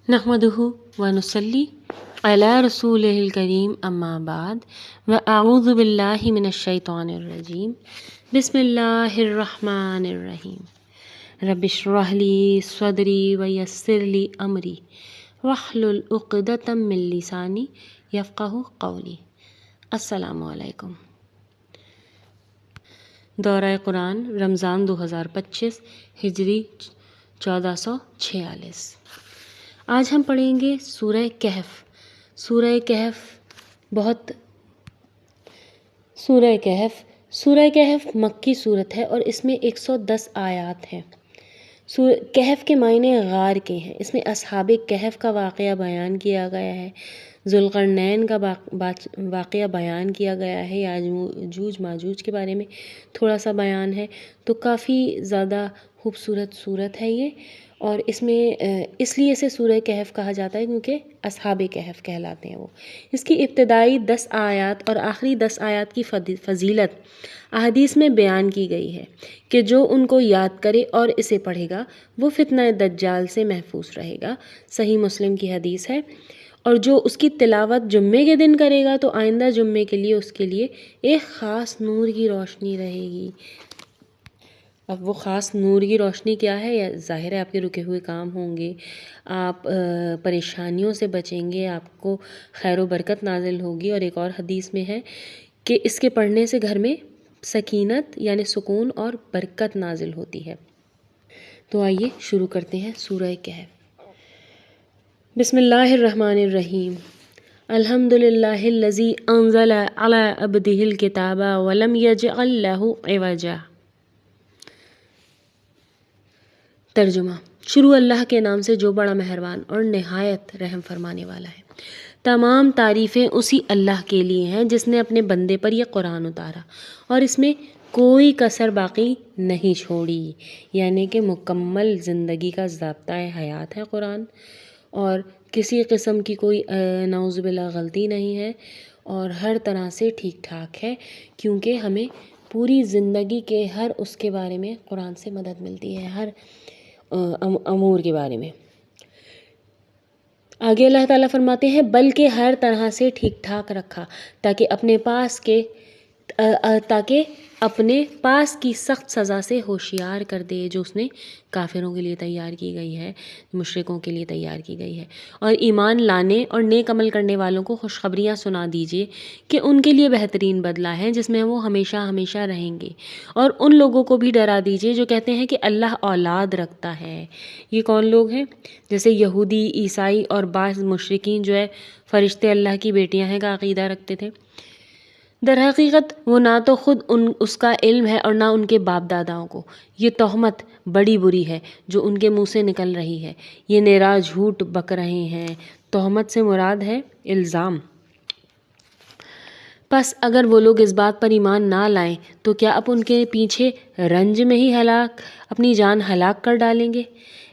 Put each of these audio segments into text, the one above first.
نحمدہ ونصلی علی رسولہ کریم اما بعد واعوذ باللہ من الشیطان الرجیم بسم اللہ الرحمن الرحیم رب اشرح لی صدری ویسر لی امری واحلل عقدۃ من لسانی یفقہوا قولی۔ السلام علیکم۔ دورہ قرآن رمضان 2025 ہجری 1446۔ آج ہم پڑھیں گے سورہ کہف۔ سورہ کہف مکی صورت ہے اور اس میں 110 آیات ہیں۔ کہف کے معنی غار کے ہیں۔ اس میں اصحاب کہف کا واقعہ بیان کیا گیا ہے، ذوالقرنین کا واقعہ بیان کیا گیا ہے، یاجوج ماجوج کے بارے میں تھوڑا سا بیان ہے۔ تو کافی زیادہ خوبصورت صورت ہے یہ، اور اس میں اس لیے اسے سورہ کہف کہا جاتا ہے کیونکہ اصحاب کہف کہلاتے ہیں وہ۔ اس کی ابتدائی 10 آیات اور آخری 10 آیات کی فضیلت احادیث میں بیان کی گئی ہے کہ جو ان کو یاد کرے اور اسے پڑھے گا وہ فتنہ دجال سے محفوظ رہے گا، صحیح مسلم کی حدیث ہے۔ اور جو اس کی تلاوت جمعے کے دن کرے گا تو آئندہ جمعے کے لیے اس کے لیے ایک خاص نور کی روشنی رہے گی۔ اب وہ خاص نور کی روشنی کیا ہے؟ ظاہر ہے آپ کے رکے ہوئے کام ہوں گے، آپ پریشانیوں سے بچیں گے، آپ کو خیر و برکت نازل ہوگی۔ اور ایک اور حدیث میں ہے کہ اس کے پڑھنے سے گھر میں سکینت یعنی سکون اور برکت نازل ہوتی ہے۔ تو آئیے شروع کرتے ہیں سورہ کہف۔ بسم اللہ الرحمن الرحیم۔ الحمد للہ الذی انزل علی عبدہ الکتاب ولم یجعل لہ عوجا۔ ترجمہ۔ شروع اللہ کے نام سے جو بڑا مہربان اور نہایت رحم فرمانے والا ہے۔ تمام تعریفیں اسی اللہ کے لیے ہیں جس نے اپنے بندے پر یہ قرآن اتارا اور اس میں کوئی کسر باقی نہیں چھوڑی، یعنی کہ مکمل زندگی کا ضابطۂ حیات ہے قرآن، اور کسی قسم کی کوئی نعوذ باللہ غلطی نہیں ہے، اور ہر طرح سے ٹھیک ٹھاک ہے، کیونکہ ہمیں پوری زندگی کے ہر اس کے بارے میں قرآن سے مدد ملتی ہے، ہر امور کے بارے میں۔ آگے اللہ تعالیٰ فرماتے ہیں بلکہ ہر طرح سے ٹھیک ٹھاک رکھا تاکہ اپنے پاس کی سخت سزا سے ہوشیار کر دے جو اس نے کافروں کے لیے تیار کی گئی ہے، مشرکوں کے لیے تیار کی گئی ہے۔ اور ایمان لانے اور نیک عمل کرنے والوں کو خوشخبریاں سنا دیجیے کہ ان کے لیے بہترین بدلہ ہے جس میں وہ ہمیشہ ہمیشہ رہیں گے، اور ان لوگوں کو بھی ڈرا دیجیے جو کہتے ہیں کہ اللہ اولاد رکھتا ہے۔ یہ کون لوگ ہیں؟ جیسے یہودی، عیسائی اور بعض مشرکین جو ہے فرشتے اللہ کی بیٹیاں ہیں کا عقیدہ رکھتے تھے۔ در حقیقت وہ نہ تو خود اس کا علم ہے اور نہ ان کے باپ داداؤں کو۔ یہ تہمت بڑی بری ہے جو ان کے منہ سے نکل رہی ہے، یہ نرا جھوٹ بک رہے ہیں۔ تہمت سے مراد ہے الزام۔ پس اگر وہ لوگ اس بات پر ایمان نہ لائیں تو کیا اب ان کے پیچھے رنج میں ہی اپنی جان ہلاک کر ڈالیں گے؟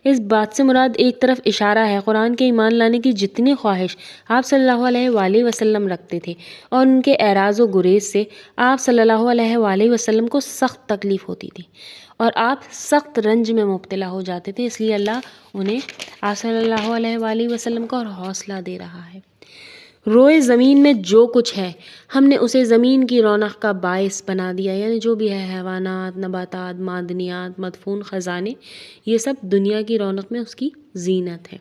اس بات سے مراد ایک طرف اشارہ ہے قرآن کے ایمان لانے کی جتنی خواہش آپ صلی اللہ علیہ وآلہ وسلم رکھتے تھے اور ان کے اعراض و گریز سے آپ صلی اللہ علیہ وآلہ وسلم کو سخت تکلیف ہوتی تھی اور آپ سخت رنج میں مبتلا ہو جاتے تھے، اس لیے اللہ انہیں آپ صلی اللہ علیہ وآلہ وسلم کو اور حوصلہ دے رہا ہے۔ روئے زمین میں جو کچھ ہے ہم نے اسے زمین کی رونق کا باعث بنا دیا، یعنی جو بھی ہے حیوانات، نباتات، معدنیات، مدفون خزانے، یہ سب دنیا کی رونق میں اس کی زینت ہے،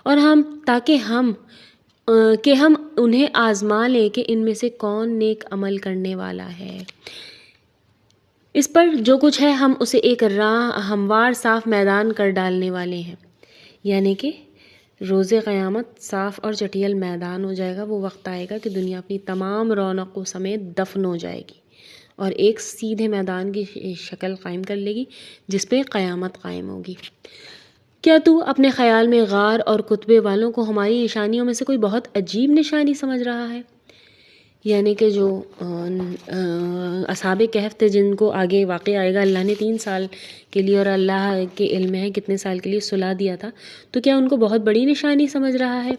اور تاکہ ہم انہیں آزما لیں کہ ان میں سے کون نیک عمل کرنے والا ہے۔ اس پر جو کچھ ہے ہم اسے ایک ہموار صاف میدان کر ڈالنے والے ہیں، یعنی کہ روز قیامت صاف اور چٹیل میدان ہو جائے گا۔ وہ وقت آئے گا کہ دنیا اپنی تمام رونقوں سمیت دفن ہو جائے گی اور ایک سیدھے میدان کی شکل قائم کر لے گی جس پہ قیامت قائم ہوگی۔ کیا تو اپنے خیال میں غار اور کتبے والوں کو ہماری نشانیوں میں سے کوئی بہت عجیب نشانی سمجھ رہا ہے؟ یعنی کہ جو اصحاب کہف تھے جن کو آگے واقع آئے گا، اللہ نے 3 سال کے لیے اور اللہ کے علم ہے کتنے سال کے لیے سلا دیا تھا، تو کیا ان کو بہت بڑی نشانی سمجھ رہا ہے؟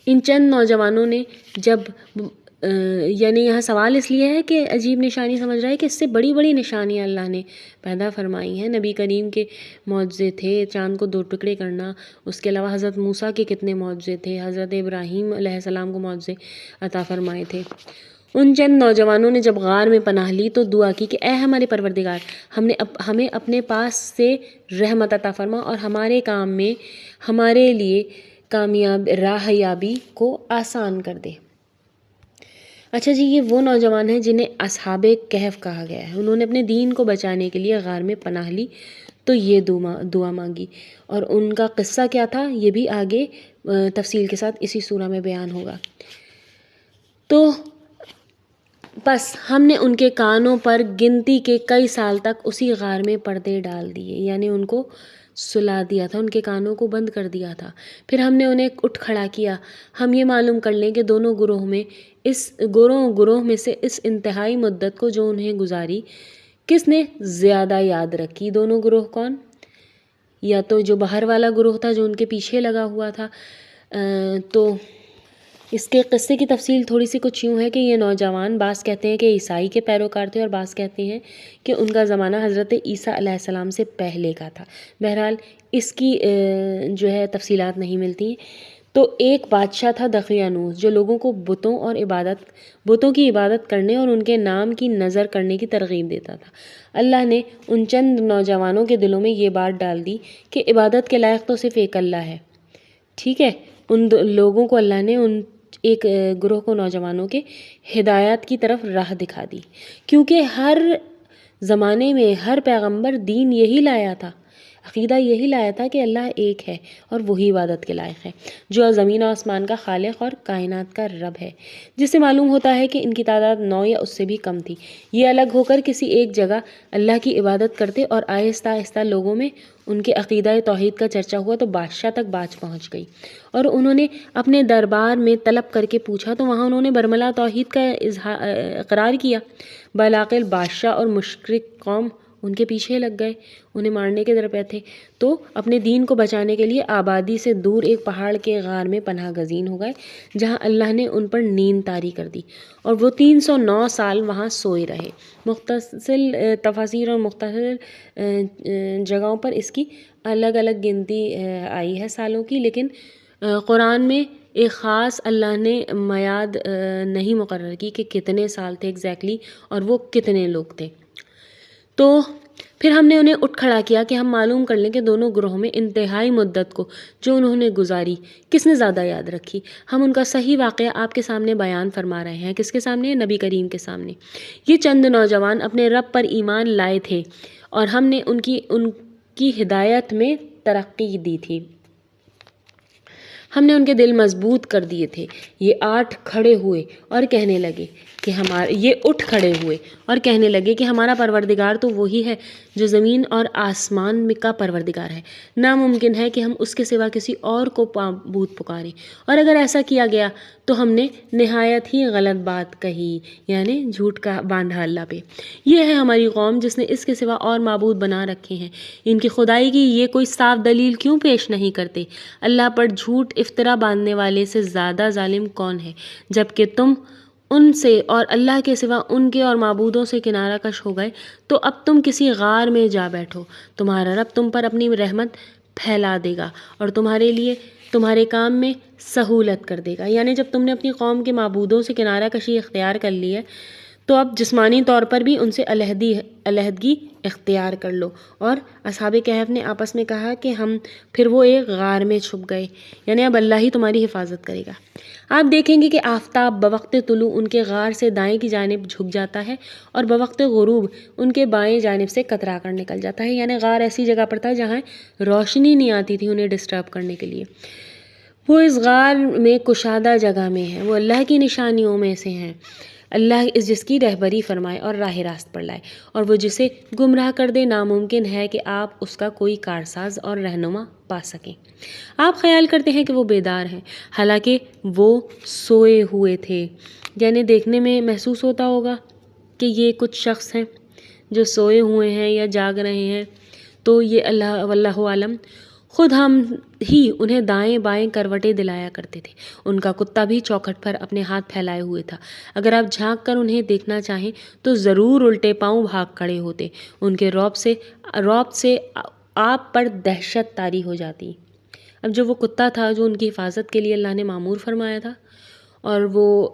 ان چند نوجوانوں نے جب یعنی یہاں سوال اس لیے ہے کہ عجیب نشانی سمجھ رہا ہے کہ اس سے بڑی بڑی نشانیاں اللہ نے پیدا فرمائی ہیں. نبی کریم کے معجزے تھے، چاند کو 2 ٹکڑے کرنا، اس کے علاوہ حضرت موسیٰ کے کتنے معجزے تھے، حضرت ابراہیم علیہ السلام کو معجزے عطا فرمائے تھے. ان چند نوجوانوں نے جب غار میں پناہ لی تو دعا کی کہ اے ہمارے پروردگار، ہمیں اپنے پاس سے رحمت عطا فرما اور ہمارے کام میں ہمارے لیے راہیابی کو آسان کر دے. اچھا جی، یہ وہ نوجوان ہیں جنہیں اصحاب کہف کہا گیا ہے. انہوں نے اپنے دین کو بچانے کے لیے غار میں پناہ لی تو یہ دعا مانگی. اور ان کا قصہ کیا تھا یہ بھی آگے تفصیل کے ساتھ اسی سورہ میں بیان ہوگا. تو بس ہم نے ان کے کانوں پر گنتی کے کئی سال تک اسی غار میں پردے ڈال دیے، یعنی ان کو سلا دیا تھا، ان کے کانوں کو بند کر دیا تھا. پھر ہم نے انہیں اٹھ کھڑا کیا. ہم یہ معلوم کر لیں کہ دونوں گروہ میں سے اس انتہائی مدت کو جو انہیں گزاری کس نے زیادہ یاد رکھی. دونوں گروہ کون؟ یا تو جو باہر والا گروہ تھا جو ان کے پیچھے لگا ہوا تھا. تو اس کے قصے کی تفصیل تھوڑی سی کچھ یوں ہے کہ یہ نوجوان بعض کہتے ہیں کہ عیسائی کے پیروکار تھے اور بعض کہتے ہیں کہ ان کا زمانہ حضرت عیسیٰ علیہ السلام سے پہلے کا تھا. بہرحال اس کی جو ہے تفصیلات نہیں ملتی. تو ایک بادشاہ تھا دقیانوس جو لوگوں کو بتوں کی عبادت کرنے اور ان کے نام کی نظر کرنے کی ترغیب دیتا تھا. اللہ نے ان چند نوجوانوں کے دلوں میں یہ بات ڈال دی کہ عبادت کے لائق تو صرف ایک اللہ ہے. ٹھیک ہے، ان لوگوں کو اللہ نے ان ایک گروہ کو نوجوانوں کے ہدایات کی طرف راہ دکھا دی، کیونکہ ہر زمانے میں ہر پیغمبر دین یہی لایا تھا، عقیدہ یہی لایا تھا کہ اللہ ایک ہے اور وہی عبادت کے لائق ہے، جو زمین و آسمان کا خالق اور کائنات کا رب ہے. جس سے معلوم ہوتا ہے کہ ان کی تعداد 9 یا اس سے بھی کم تھی. یہ الگ ہو کر کسی ایک جگہ اللہ کی عبادت کرتے اور آہستہ آہستہ لوگوں میں ان کے عقیدہ توحید کا چرچا ہوا تو بادشاہ تک بات پہنچ گئی اور انہوں نے اپنے دربار میں طلب کر کے پوچھا تو وہاں انہوں نے برملا توحید کا اقرار کیا. بلاقل بادشاہ اور مشرک قوم ان کے پیچھے لگ گئے، انہیں مارنے کے درپے تھے. تو اپنے دین کو بچانے کے لیے آبادی سے دور ایک پہاڑ کے غار میں پناہ گزین ہو گئے، جہاں اللہ نے ان پر نیند طاری کر دی اور وہ 309 سال وہاں سوئے رہے. مختصر تفاسیر اور مختصر جگہوں پر اس کی الگ الگ گنتی آئی ہے سالوں کی، لیکن قرآن میں ایک خاص اللہ نے میعاد نہیں مقرر کی کہ کتنے سال تھے ایگزیکٹلی اور وہ کتنے لوگ تھے. تو پھر ہم نے انہیں اٹھ کھڑا کیا کہ ہم معلوم کر لیں کہ دونوں گروہوں میں انتہائی مدت کو جو انہوں نے گزاری کس نے زیادہ یاد رکھی. ہم ان کا صحیح واقعہ آپ کے سامنے بیان فرما رہے ہیں. کس کے سامنے؟ نبی کریم کے سامنے. یہ چند نوجوان اپنے رب پر ایمان لائے تھے اور ہم نے ان کی ہدایت میں ترقی دی تھی. ہم نے ان کے دل مضبوط کر دیے تھے. یہ اٹھ کھڑے ہوئے اور کہنے لگے کہ ہمارا پروردگار تو وہی ہے جو زمین اور آسمان کا پروردگار ہے. ناممکن ہے کہ ہم اس کے سوا کسی اور کو معبود پکاریں، اور اگر ایسا کیا گیا تو ہم نے نہایت ہی غلط بات کہی، یعنی جھوٹ کا باندھا اللہ پہ. یہ ہے ہماری قوم جس نے اس کے سوا اور معبود بنا رکھے ہیں. ان کی خدائی کی یہ کوئی صاف دلیل کیوں پیش نہیں کرتے؟ اللہ پر جھوٹ افطرا باندھنے والے سے زیادہ ظالم کون ہے؟ جبکہ تم ان سے اور اللہ کے سوا ان کے اور معبودوں سے کنارہ کش ہو گئے تو اب تم کسی غار میں جا بیٹھو. تمہارا رب تم پر اپنی رحمت پھیلا دے گا اور تمہارے کام میں سہولت کر دے گا. یعنی جب تم نے اپنی قوم کے معبودوں سے کنارہ کشی اختیار کر لی ہے تو اب جسمانی طور پر بھی ان سے علیحدگی اختیار کر لو. اور اصحاب کہف نے آپس میں کہا کہ پھر وہ ایک غار میں چھپ گئے، یعنی اب اللہ ہی تمہاری حفاظت کرے گا. آپ دیکھیں گے کہ آفتاب بوقت طلوع ان کے غار سے دائیں کی جانب جھک جاتا ہے اور بوقت غروب ان کے بائیں جانب سے کترا کر نکل جاتا ہے. یعنی غار ایسی جگہ پر تھا جہاں روشنی نہیں آتی تھی انہیں ڈسٹرب کرنے کے لیے. وہ اس غار میں کشادہ جگہ میں ہے، وہ اللہ کی نشانیوں میں سے ہیں. اللہ جس کی رہبری فرمائے اور راہ راست پر لائے، اور وہ جسے گمراہ کر دے ناممکن ہے کہ آپ اس کا کوئی کارساز اور رہنما پا سکیں. آپ خیال کرتے ہیں کہ وہ بیدار ہیں، حالانکہ وہ سوئے ہوئے تھے. یعنی دیکھنے میں محسوس ہوتا ہوگا کہ یہ کچھ شخص ہیں جو سوئے ہوئے ہیں یا جاگ رہے ہیں. تو یہ اللہ واللہ عالم خود ہم ہی انہیں دائیں بائیں کروٹیں دلایا کرتے تھے۔ ان کا کتا بھی چوکھٹ پر اپنے ہاتھ پھیلائے ہوئے تھا۔ اگر آپ جھانک کر انہیں دیکھنا چاہیں تو ضرور الٹے پاؤں بھاگ کھڑے ہوتے۔ ان کے رعب سے آپ پر دہشت طاری ہو جاتی۔ اب جو وہ کتا تھا جو ان کی حفاظت کے لیے اللہ نے معمور فرمایا تھا، اور وہ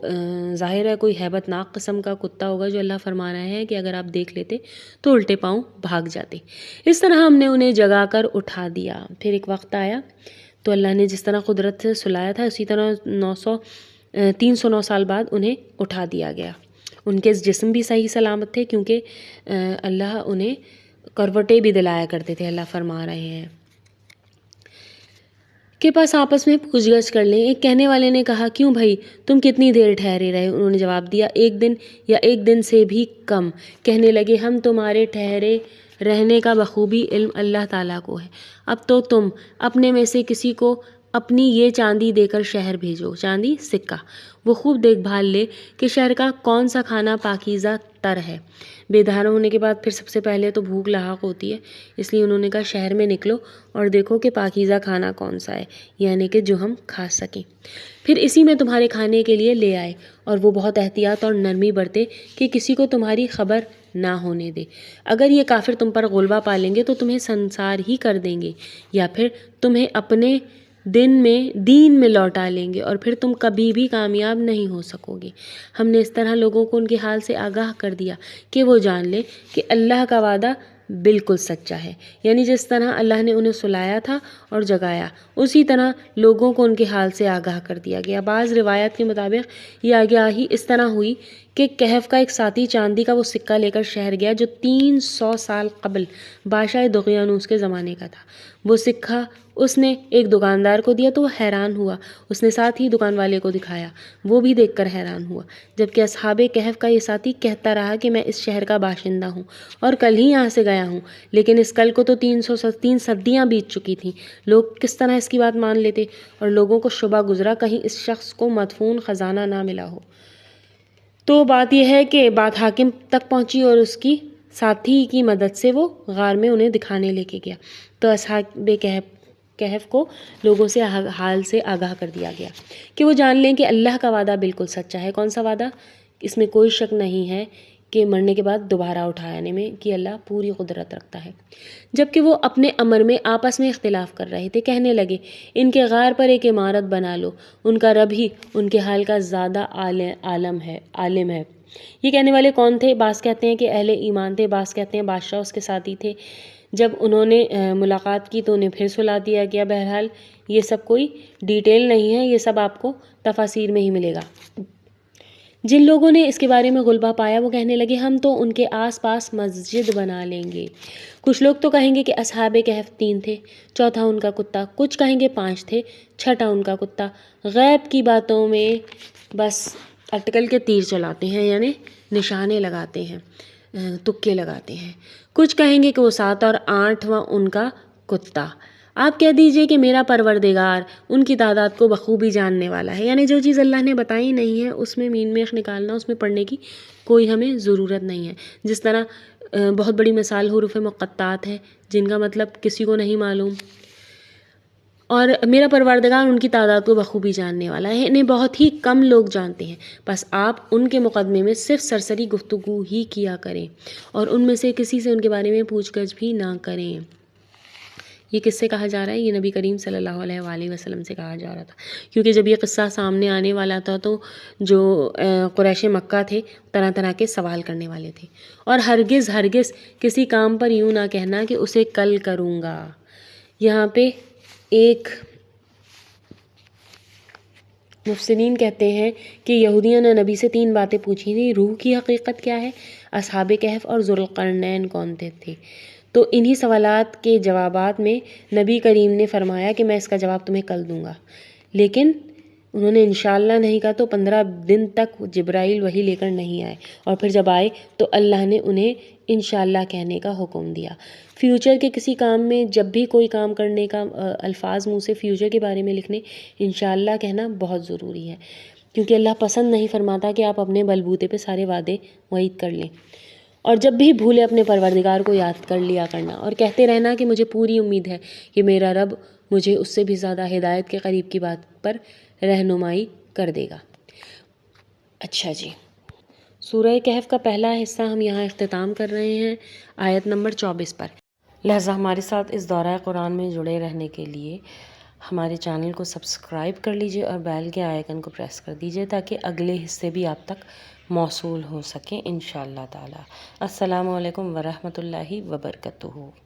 ظاہر ہے کوئی ہیبت ناک قسم کا کتا ہوگا جو اللہ فرما رہا ہے کہ اگر آپ دیکھ لیتے تو الٹے پاؤں بھاگ جاتے۔ اس طرح ہم نے انہیں جگا کر اٹھا دیا۔ پھر ایک وقت آیا تو اللہ نے جس طرح قدرت سے سلایا تھا اسی طرح 309 سال بعد انہیں اٹھا دیا گیا۔ ان کے جسم بھی صحیح سلامت تھے کیونکہ اللہ انہیں کروٹیں بھی دلایا کرتے تھے۔ اللہ فرما رہے ہیں کے پاس آپس میں پوچھ گچھ کر لیں۔ ایک کہنے والے نے کہا، کیوں بھائی تم کتنی دیر ٹھہرے رہے؟ انہوں نے جواب دیا، 1 دن یا 1 دن سے بھی کم۔ کہنے لگے، ہم تمہارے ٹھہرے رہنے کا بخوبی علم اللہ تعالیٰ کو ہے۔ اب تو تم اپنے میں سے کسی کو اپنی یہ چاندی دے کر شہر بھیجو، چاندی سکہ، وہ خوب دیکھ بھال لے کہ شہر کا کون سا کھانا پاکیزہ تر ہے۔ بیدار ہونے کے بعد پھر سب سے پہلے تو بھوک لاحق ہوتی ہے، اس لیے انہوں نے کہا شہر میں نکلو اور دیکھو کہ پاکیزہ کھانا کون سا ہے، یعنی کہ جو ہم کھا سکیں۔ پھر اسی میں تمہارے کھانے کے لیے لے آئے، اور وہ بہت احتیاط اور نرمی برتے کہ کسی کو تمہاری خبر نہ ہونے دے۔ اگر یہ کافر تم پر غلبہ پالیں گے تو تمہیں سنسار ہی کر دیں گے، یا پھر تمہیں اپنے دین میں لوٹا لیں گے، اور پھر تم کبھی بھی کامیاب نہیں ہو سکو گے۔ ہم نے اس طرح لوگوں کو ان کے حال سے آگاہ کر دیا کہ وہ جان لیں کہ اللہ کا وعدہ بالکل سچا ہے، یعنی جس طرح اللہ نے انہیں سلایا تھا اور جگایا، اسی طرح لوگوں کو ان کے حال سے آگاہ کر دیا گیا۔ بعض روایت کے مطابق یہ آگاہی اس طرح ہوئی کہ کہف کا ایک ساتھی چاندی کا وہ سکہ لے کر شہر گیا جو 300 سال قبل بادشاہ دقیانوس کے زمانے کا تھا۔ وہ سکہ اس نے ایک دکاندار کو دیا تو وہ حیران ہوا۔ اس نے ساتھ ہی دکان والے کو دکھایا، وہ بھی دیکھ کر حیران ہوا، جبکہ اصحاب کہف کا یہ ساتھی کہتا رہا کہ میں اس شہر کا باشندہ ہوں اور کل ہی یہاں سے گیا ہوں، لیکن اس کل کو تو 3 صدیاں بیت چکی تھیں۔ لوگ کس طرح اس کی بات مان لیتے، اور لوگوں کو شبہ گزرا کہیں اس شخص کو مدفون خزانہ نہ ملا ہو۔ تو بات یہ ہے کہ بات حاکم تک پہنچی اور اس کی ساتھی کی مدد سے وہ غار میں انہیں دکھانے لے کے گیا۔ تو اصحاب کہف کو لوگوں سے حال سے آگاہ کر دیا گیا کہ وہ جان لیں کہ اللہ کا وعدہ بالکل سچا ہے۔ کون سا وعدہ؟ اس میں کوئی شک نہیں ہے کہ مرنے کے بعد دوبارہ اٹھانے میں کہ اللہ پوری قدرت رکھتا ہے۔ جبکہ وہ اپنے امر میں آپس میں اختلاف کر رہے تھے، کہنے لگے، ان کے غار پر ایک عمارت بنا لو، ان کا رب ہی ان کے حال کا زیادہ عالم ہے۔ یہ کہنے والے کون تھے؟ بعض کہتے ہیں کہ اہل ایمان تھے، بعض کہتے ہیں بادشاہ اس کے ساتھی تھے۔ جب انہوں نے ملاقات کی تو انہیں پھر سلا دیا گیا۔ بہرحال یہ سب کوئی ڈیٹیل نہیں ہے، یہ سب آپ کو تفاسیر میں ہی ملے گا۔ جن لوگوں نے اس کے بارے میں غلبہ پایا وہ کہنے لگے، ہم تو ان کے آس پاس مسجد بنا لیں گے۔ کچھ لوگ تو کہیں گے کہ اصحاب کہف 3 تھے، چوتھا ان کا کتا، کچھ کہیں گے 5 تھے، چھٹا ان کا کتا۔ غیب کی باتوں میں بس اٹکل کے تیر چلاتے ہیں، یعنی نشانے لگاتے ہیں، تکے لگاتے ہیں۔ کچھ کہیں گے کہ وہ 7 اور 8واں ان کا کتا۔ آپ کہہ دیجئے کہ میرا پروردگار ان کی تعداد کو بخوبی جاننے والا ہے، یعنی جو چیز اللہ نے بتائی نہیں ہے اس میں مین میخ نکالنا، اس میں پڑھنے کی کوئی ہمیں ضرورت نہیں ہے۔ جس طرح بہت بڑی مثال حروف مقطعات ہے جن کا مطلب کسی کو نہیں معلوم، اور میرا پروردگار ان کی تعداد کو بخوبی جاننے والا ہے، انہیں بہت ہی کم لوگ جانتے ہیں، بس آپ ان کے مقدمے میں صرف سرسری گفتگو ہی کیا کریں اور ان میں سے کسی سے ان کے بارے میں پوچھ گچھ بھی نہ کریں۔ یہ کس سے کہا جا رہا ہے؟ یہ نبی کریم صلی اللہ علیہ وآلہ وسلم سے کہا جا رہا تھا، کیونکہ جب یہ قصہ سامنے آنے والا تھا تو جو قریش مکہ تھے طرح طرح کے سوال کرنے والے تھے، اور ہرگز کسی کام پر یوں نہ کہنا کہ اسے کل کروں گا۔ یہاں پہ ایک مفسرین کہتے ہیں کہ یہودیوں نے نبی سے 3 باتیں پوچھی تھیں، روح کی حقیقت کیا ہے، اصحاب کہف اور ذوالقرنین کون تھے۔ تو انہی سوالات کے جوابات میں نبی کریم نے فرمایا کہ میں اس کا جواب تمہیں کل دوں گا، لیکن انہوں نے انشاءاللہ نہیں کہا، تو 15 دن تک جبرائیل وحی لے کر نہیں آئے، اور پھر جب آئے تو اللہ نے انہیں انشاءاللہ کہنے کا حکم دیا۔ فیوچر کے کسی کام میں جب بھی کوئی کام کرنے کا الفاظ منہ سے فیوچر کے بارے میں لکھنے، انشاءاللہ کہنا بہت ضروری ہے، کیونکہ اللہ پسند نہیں فرماتا کہ آپ اپنے بلبوتے پہ سارے وعدے وعید کر لیں۔ اور جب بھی بھولے اپنے پروردگار کو یاد کر لیا کرنا اور کہتے رہنا کہ مجھے پوری امید ہے کہ میرا رب مجھے اس سے بھی زیادہ ہدایت کے قریب کی بات پر رہنمائی کر دے گا۔ اچھا جی، سورہ کہف کا پہلا حصہ ہم یہاں اختتام کر رہے ہیں آیت نمبر 24 پر۔ لہٰذا ہمارے ساتھ اس دورہ قرآن میں جڑے رہنے کے لیے ہمارے چینل کو سبسکرائب کر لیجئے اور بیل کے آئیکن کو پریس کر دیجئے تاکہ اگلے حصے بھی آپ تک موصول ہو سکیں انشاءاللہ تعالی۔ السلام علیکم ورحمۃ اللہ وبرکاتہ۔